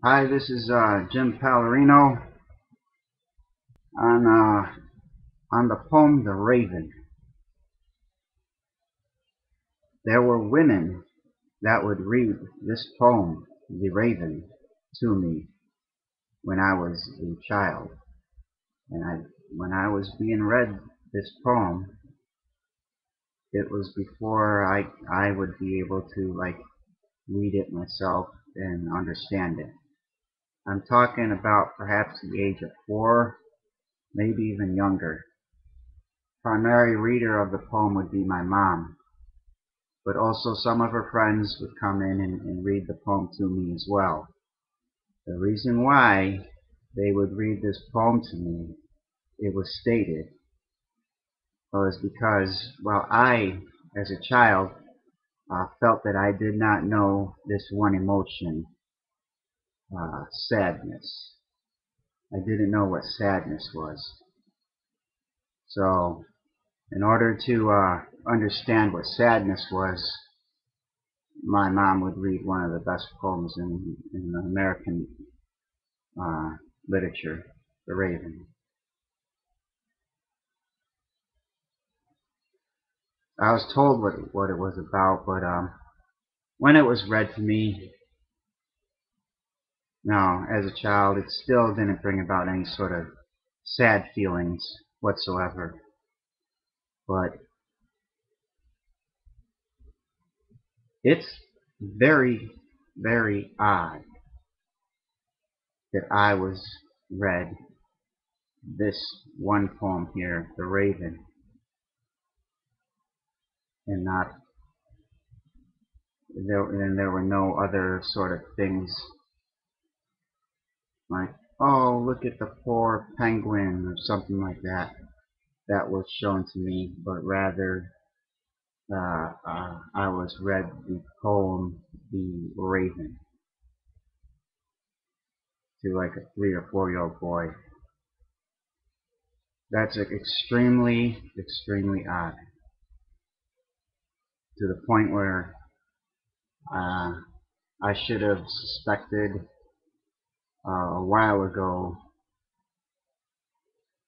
Hi, this is Jim Pallarino on the poem The Raven. There were women that would read this poem, The Raven, to me when I was a child. When I was being read this poem, it was before I would be able to read it myself and understand it. I'm talking about perhaps the age of 4, maybe even younger. Primary reader of the poem would be my mom, but also some of her friends would come in and read the poem to me as well. The reason why they would read this poem to me, it was stated, was because, well, I, as a child, felt that I did not know this one emotion, sadness. I didn't know what sadness was. So, in order to understand what sadness was, my mom would read one of the best poems in American uh, literature, The Raven. I was told what it was about, but when it was read to me, no, as a child, it still didn't bring about any sort of sad feelings whatsoever. But it's very, very odd that I was read this one poem here, The Raven, and not there were no other sort of things like, oh, look at the poor penguin or something like that that was shown to me, but rather I was read the poem The Raven to like a 3 or 4 year old boy. That's extremely, extremely odd, to the point where uh, I should have suspected a while ago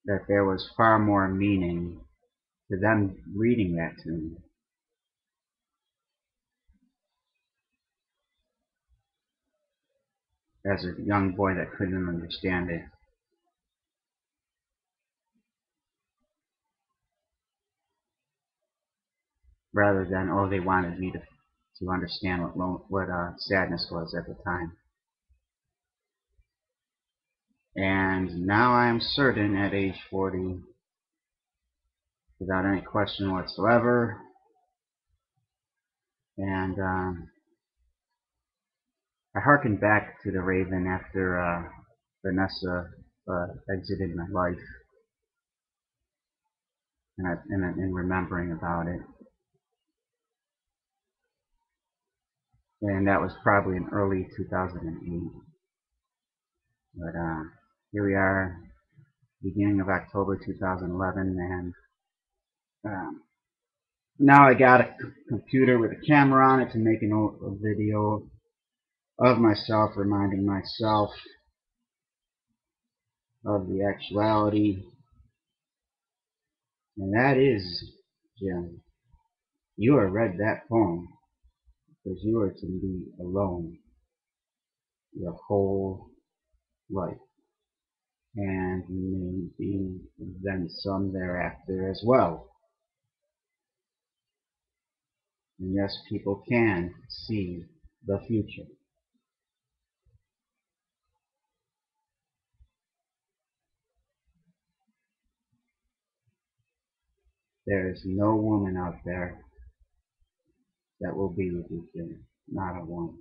that there was far more meaning to them reading that to me. As a young boy that couldn't understand it, rather than, oh, they wanted me to understand what sadness was at the time. And now I am certain at age 40, without any question whatsoever, and I hearken back to The Raven after Vanessa exited my life, and remembering about it. And that was probably in early 2008. But here we are, beginning of October 2011, and um, now I got a computer with a camera on it to make a video of myself, reminding myself of the actuality, and that is, Jim, you are read that poem because you are to be alone your whole life, and maybe then some thereafter as well. And yes, people can see the future. There is no woman out there that will be with you, Jim. Not a one.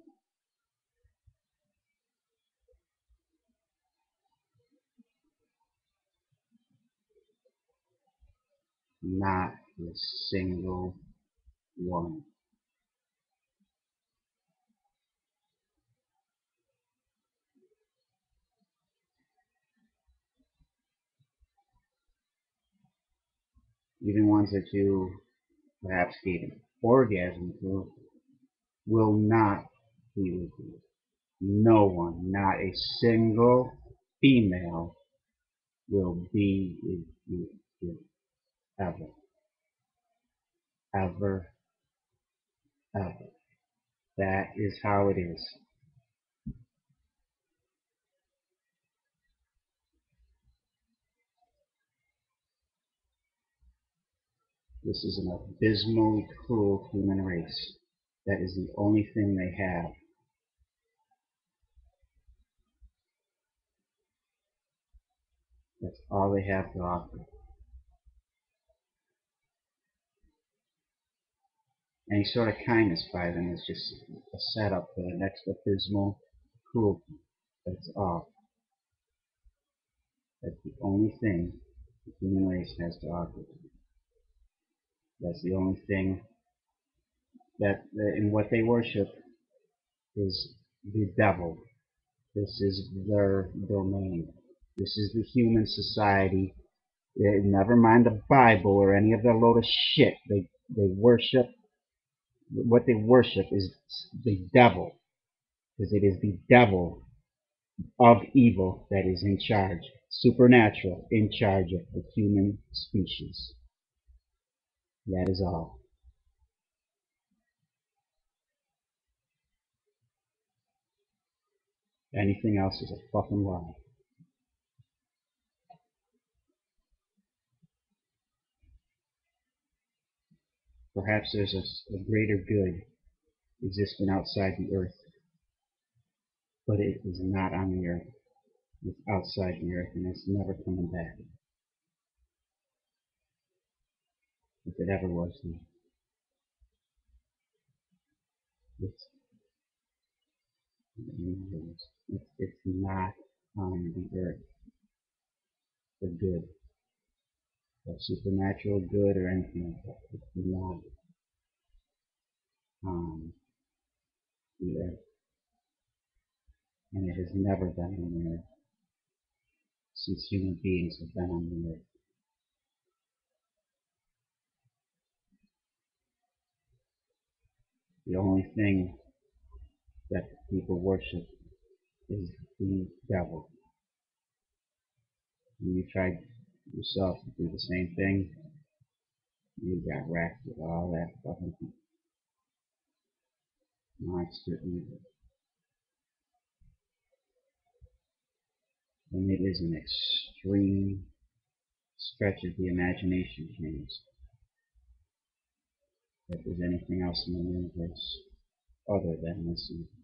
Not a single one. Even ones that you perhaps gave an orgasm to will not be with you. No one, not a single female, will be with you ever, ever, ever. That is how it is. This is an abysmally cruel human race. That is the only thing they have. That's all they have to offer. Any sort of kindness by them is just a setup for the next abysmal cruelty. That's all. That's the only thing the human race has to offer. That's the only thing in what they worship is the devil. This is their domain. This is the human society. Never mind the Bible or any of that load of shit. They worship, what they worship is the devil, because it is the devil of evil that is in charge, supernatural, in charge of the human species. That is all. Anything else is a fucking lie. Perhaps there's a greater good existing outside the earth, but it is not on the earth. It's outside the earth and it's never coming back. If it ever was, it's, it's not on the earth. The good, the supernatural good or anything like that. It's not on the earth. And it has never been on the earth since human beings have been on the earth. The only thing that people worship is the devil. When you try yourself to do the same thing, you got whacked with all that fucking monster evil. And it is an extreme stretch of the imagination, James, that there's anything else in the universe other than this evil.